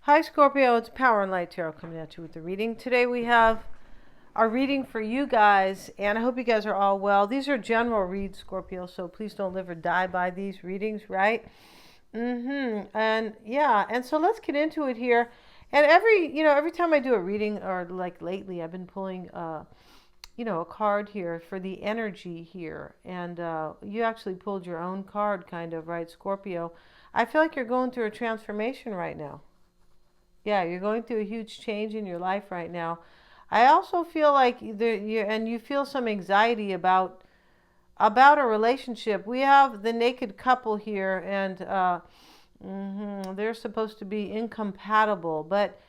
Hi Scorpio, it's Power and Light Tarot coming at you with the reading. Today we have our reading for you guys, and I hope you guys are all well. These are general reads, Scorpio, so please don't live or die by these readings, right? And yeah, and so let's get into it here. And every time I do a reading, or like lately, I've been pulling a card here for the energy here. And you actually pulled your own card, kind of, right, Scorpio? I feel like you're going through a transformation right now. Yeah, you're going through a huge change in your life right now. I also feel like you feel some anxiety about a relationship. We have the naked couple here, and they're supposed to be incompatible, but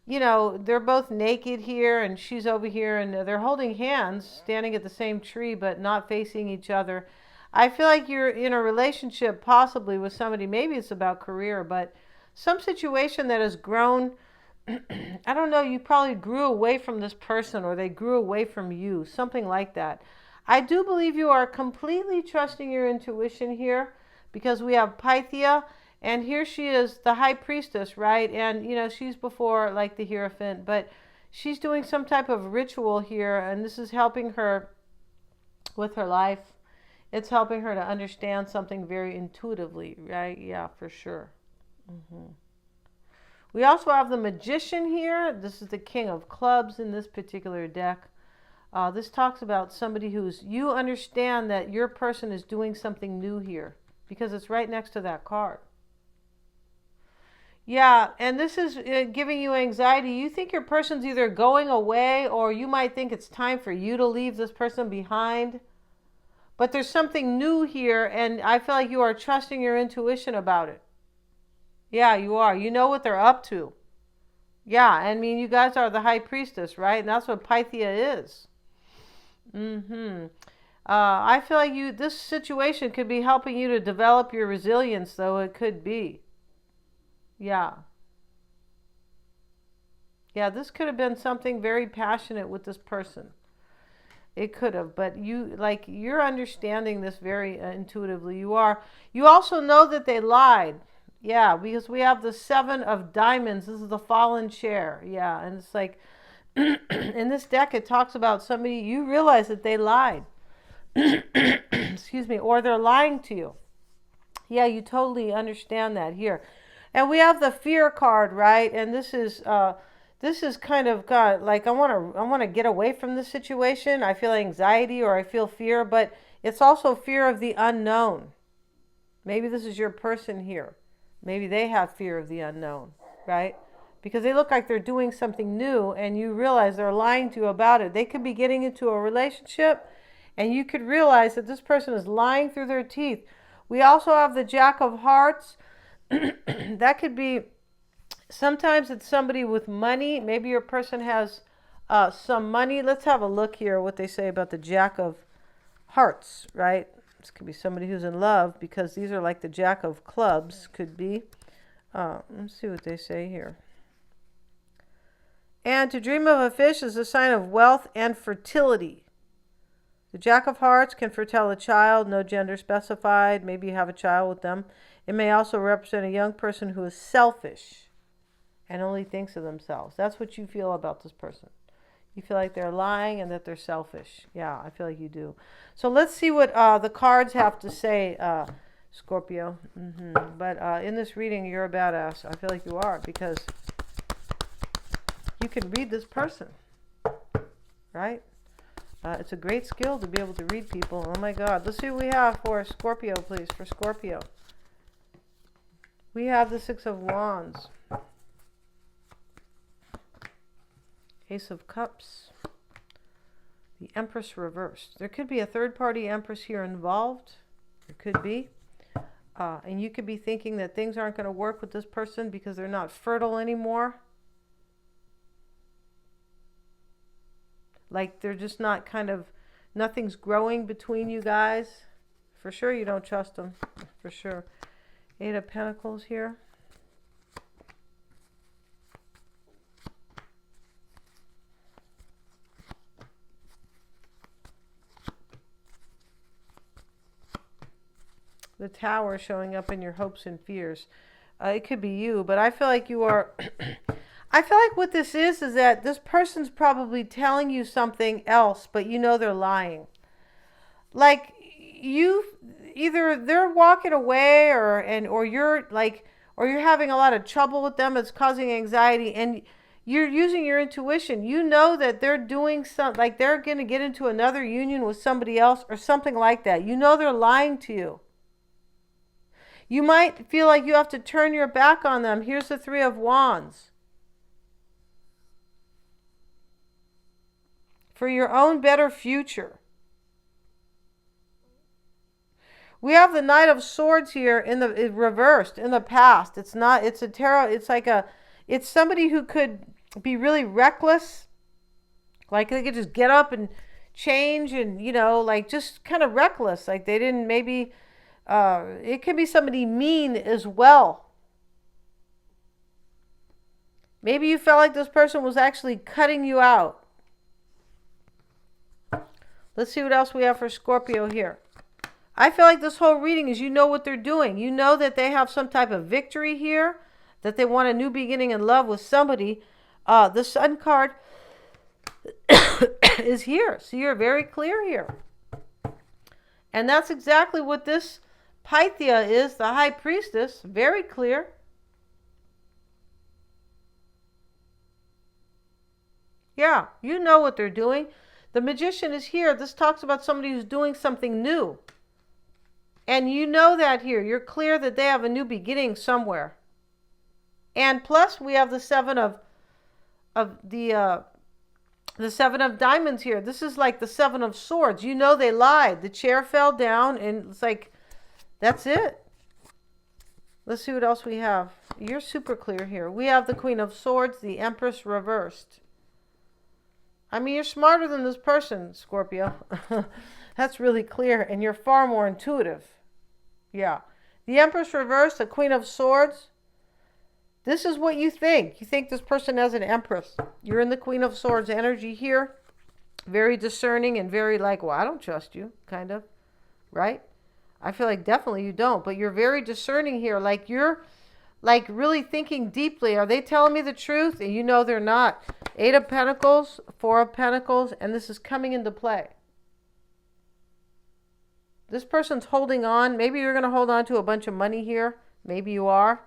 they're both naked here, and she's over here, and they're holding hands, standing at the same tree, but not facing each other. I feel like you're in a relationship, possibly with somebody. Maybe it's about career, but some situation that has grown. I don't know, you probably grew away from this person, or they grew away from you, something like that. I do believe you are completely trusting your intuition here, because we have Pythia, and here she is, the high priestess, right? And she's before like the Hierophant, but she's doing some type of ritual here, and this is helping her with her life. It's helping her to understand something very intuitively, right? Yeah, for sure. We also have the Magician here. This is the King of Clubs in this particular deck. This talks about somebody you understand that your person is doing something new here, because it's right next to that card. Yeah, and this is giving you anxiety. You think your person's either going away, or you might think it's time for you to leave this person behind. But there's something new here, and I feel like you are trusting your intuition about it. Yeah, you are. You know what they're up to. Yeah, I mean, you guys are the high priestess, right? And that's what Pythia is. Mm-hmm. I feel like this situation could be helping you to develop your resilience, though. It could be. Yeah. Yeah, this could have been something very passionate with this person. It could have, but you're understanding this very intuitively. You are. You also know that they lied. Yeah, because we have the Seven of Diamonds. This is the fallen chair. Yeah, and it's like in this deck it talks about somebody, you realize that they lied. Excuse me, or they're lying to you. Yeah, you totally understand that here. And we have the Fear card, right? And this is kind of God, like I want to get away from this situation. I feel anxiety, or I feel fear, but it's also fear of the unknown. Maybe this is your person here. Maybe they have fear of the unknown, right? Because they look like they're doing something new, and you realize they're lying to you about it. They could be getting into a relationship, and you could realize that this person is lying through their teeth. We also have the Jack of Hearts. That could be, sometimes it's somebody with money. Maybe your person has some money. Let's have a look here what they say about the Jack of Hearts, right? This could be somebody who's in love, because these are like the Jack of Clubs, could be. Let's see what they say here. And to dream of a fish is a sign of wealth and fertility. The Jack of Hearts can foretell a child, no gender specified. Maybe you have a child with them. It may also represent a young person who is selfish and only thinks of themselves. That's what you feel about this person. You feel like they're lying and that they're selfish. Yeah, I feel like you do. So let's see what the cards have to say, Scorpio. But in this reading, you're a badass. I feel like you are, because you can read this person, right? It's a great skill to be able to read people. Oh my God. Let's see what we have for Scorpio, please. For Scorpio, we have the Six of Wands, Ace of Cups, the Empress reversed. There could be a third-party Empress here involved. There could be. And you could be thinking that things aren't going to work with this person because they're not fertile anymore. Like they're just not nothing's growing between you guys. For sure you don't trust them. For sure. Eight of Pentacles here. The Tower showing up in your hopes and fears. It could be you, but I feel like you are. I feel like what this is that this person's probably telling you something else, but you know they're lying. Like you, either they're walking away, or you're like, or you're having a lot of trouble with them. It's causing anxiety, and you're using your intuition. You know that they're doing something, like they're going to get into another union with somebody else or something like that. You know they're lying to you. You might feel like you have to turn your back on them. Here's the Three of Wands. For your own better future. We have the Knight of Swords here in the reversed, in the past. It's not, it's a tarot, it's like it's somebody who could be really reckless. Like they could just get up and change and, like just kind of reckless. Like they didn't maybe, it could be somebody mean as well. Maybe you felt like this person was actually cutting you out. Let's see what else we have for Scorpio here. I feel like this whole reading is you know what they're doing. You know that they have some type of victory here, that they want a new beginning in love with somebody. The Sun card is here. So you're very clear here. And that's exactly what this Pythia is, the High Priestess. Very clear. Yeah, you know what they're doing. The Magician is here. This talks about somebody who's doing something new. And you know that here. You're clear that they have a new beginning somewhere. And plus we have the Seven of the Seven of Diamonds here. This is like the Seven of Swords. You know they lied. The chair fell down and it's like, that's it. Let's see what else we have. You're super clear here. We have the Queen of Swords, the Empress reversed. I mean, you're smarter than this person, Scorpio. That's really clear, and you're far more intuitive. Yeah. The Empress reversed, the Queen of Swords. This is what you think. You think this person has an Empress. You're in the Queen of Swords energy here. Very discerning and very like, well, I don't trust you, kind of. Right? I feel like definitely you don't, but you're very discerning here. Like you're like really thinking deeply. Are they telling me the truth? And you know they're not. Eight of Pentacles, Four of Pentacles, and this is coming into play. This person's holding on. Maybe you're going to hold on to a bunch of money here. Maybe you are,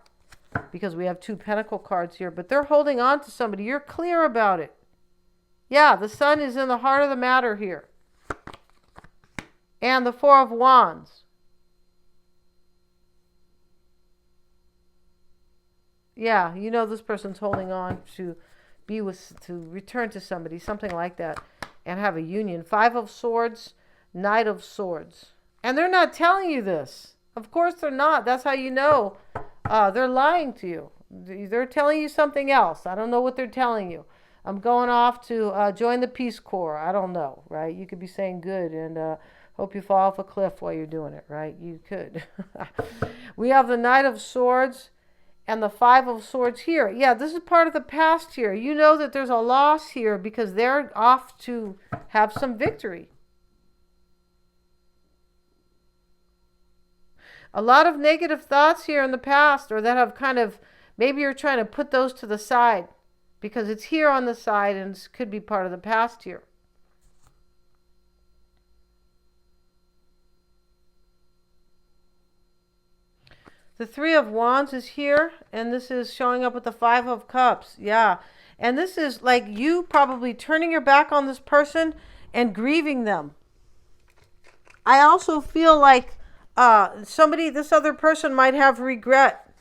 because we have two Pentacle cards here. But they're holding on to somebody. You're clear about it. Yeah, the Sun is in the heart of the matter here. And the Four of Wands. Yeah, you know this person's holding on to return to somebody, something like that, and have a union. Five of Swords, Knight of Swords. And they're not telling you this. Of course they're not. That's how you know they're lying to you. They're telling you something else. I don't know what they're telling you. I'm going off to join the Peace Corps. I don't know, right? You could be saying good and hope you fall off a cliff while you're doing it, right? You could. We have the Knight of Swords and the Five of Swords here. Yeah, this is part of the past here. You know that there's a loss here because they're off to have some victory. A lot of negative thoughts here in the past, or that have kind of, maybe you're trying to put those to the side because it's here on the side and it could be part of the past here. The Three of Wands is here, and this is showing up with the Five of Cups. Yeah. And this is like you probably turning your back on this person and grieving them. I also feel like this other person might have regret.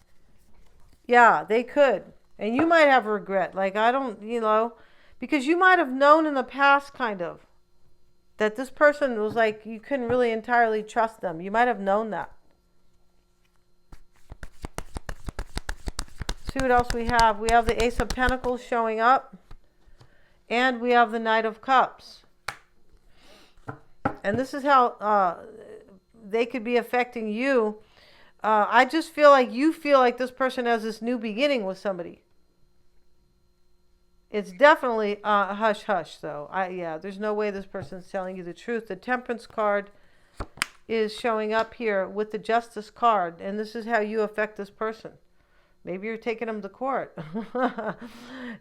Yeah, they could. And you might have regret. Like, I don't, because you might have known in the past kind of that this person was like, you couldn't really entirely trust them. You might have known that. See what else we have. We have the Ace of Pentacles showing up. And we have the Knight of Cups. And this is how they could be affecting you. I just feel like you feel like this person has this new beginning with somebody. It's definitely hush-hush, though. Yeah, there's no way this person's telling you the truth. The Temperance card is showing up here with the Justice card. And this is how you affect this person. Maybe you're taking them to court.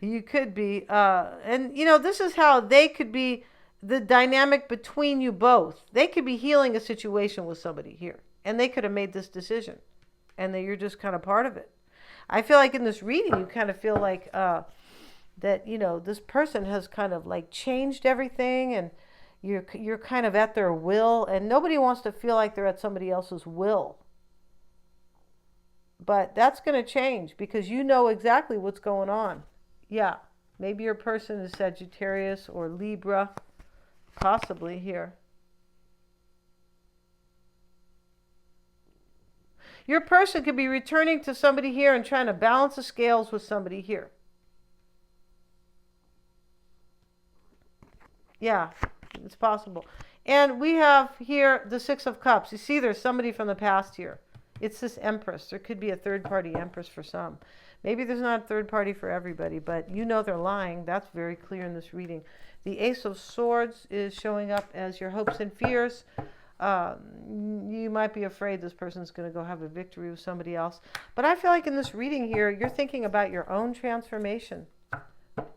You could be. And, this is how they could be the dynamic between you both. They could be healing a situation with somebody here, and they could have made this decision, and that you're just kind of part of it. I feel like in this reading, you kind of feel like that, this person has kind of like changed everything, and you're kind of at their will, and nobody wants to feel like they're at somebody else's will. But that's going to change because you know exactly what's going on. Yeah, maybe your person is Sagittarius or Libra, possibly here. Your person could be returning to somebody here and trying to balance the scales with somebody here. Yeah, it's possible. And we have here the Six of Cups. You see there's somebody from the past here. It's this Empress. There could be a third party Empress for some. Maybe there's not a third party for everybody, but they're lying. That's very clear in this reading. The Ace of Swords is showing up as your hopes and fears. You might be afraid this person's going to go have a victory with somebody else. But I feel like in this reading here, you're thinking about your own transformation.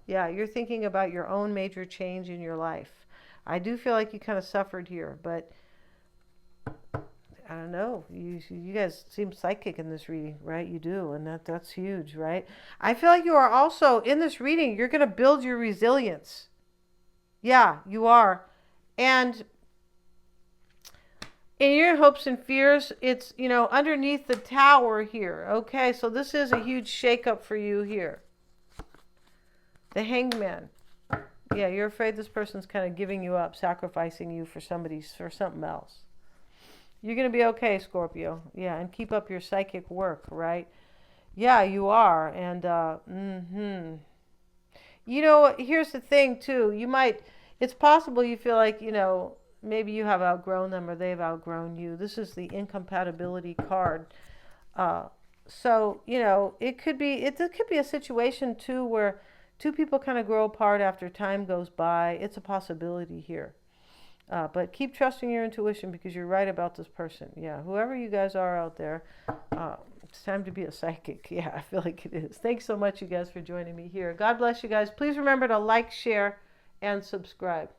Yeah, you're thinking about your own major change in your life. I do feel like you kind of suffered here, but I don't know. You guys seem psychic in this reading, right? You do, and that's huge, right? I feel like you are also, in this reading, you're going to build your resilience. Yeah, you are. And in your hopes and fears, it's, underneath the Tower here. Okay, so this is a huge shakeup for you here. The Hangman. Yeah, you're afraid this person's kind of giving you up, sacrificing you for something else. You're going to be okay, Scorpio. Yeah, and keep up your psychic work, right? Yeah, you are. And, here's the thing, too. It's possible you feel like, maybe you have outgrown them or they've outgrown you. This is the incompatibility card. So, it could be a situation, too, where two people kind of grow apart after time goes by. It's a possibility here. But keep trusting your intuition because you're right about this person. Yeah, whoever you guys are out there, it's time to be a psychic. Yeah, I feel like it is. Thanks so much, you guys, for joining me here. God bless you guys. Please remember to like, share, and subscribe.